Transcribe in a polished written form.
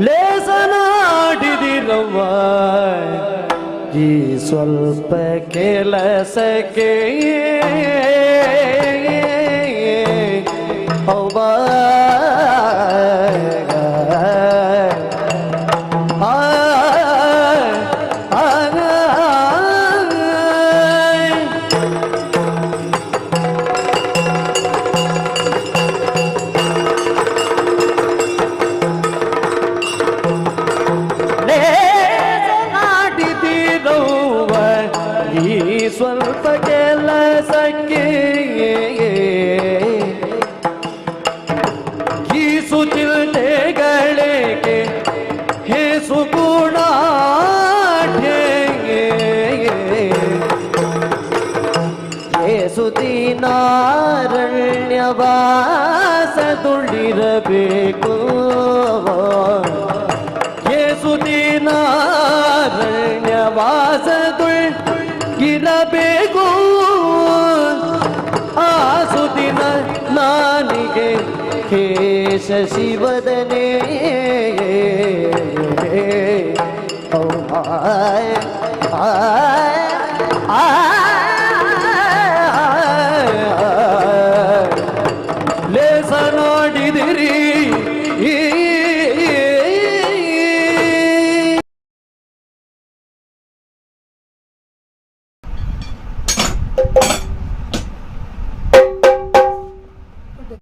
ಲೇಸನಾಡಿದಿರವ್ವ ಈ ಸ್ವಲ್ಪ ಕೆಲಸಕ್ಕೆ ಅವ್ವ ಸ್ವಲ್ಪ ಕೆಲಸಕ್ಕೆ ಗೀಸು ಚಿಲ್ಟೆಗಳಿಗೆ ಹೇಸು ಕೂಡ ಹೇಸು ದಿನಾರಣ್ಯವಾಸದುಳಿರಬೇಕು ಹೇಸು ದಿನಾರಣ್ಯವಾಸದುಳಿರಬೇಕು ಆ ಸುದಿನ ನಾನಿಗೆ ಕೇಶ ಶಿವದನೇ ಆ